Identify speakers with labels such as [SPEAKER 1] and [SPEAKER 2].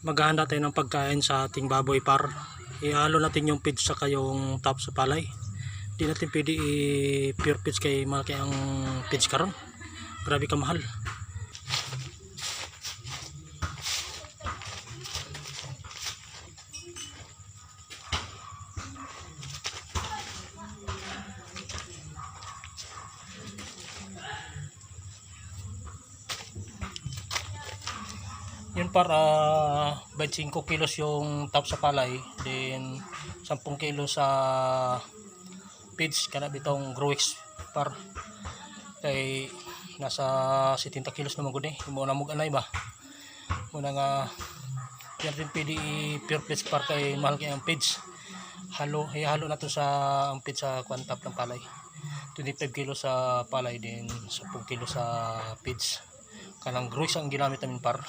[SPEAKER 1] Maghahanda tayo ng pagkain sa ating baboy par. Ihalo natin yung feeds saka yung top sa palay. Di natin pwede i-pure feeds kay malaki ang feeds karon. Grabe ka mahal. Yun para 25 kilos yung top sa palay, then 10 kilos sa feeds kana bitong Growix par kay nasa 70 kilos naman gud mo na mug anay ba muna nga yan rin pwede pure feeds par kay mahal kay ang feeds. Halo na to sa ang feeds sa kwantap ng palay, 25 kilos sa palay, then 10 kilos sa feeds kanang Growix ang ginamit namin par.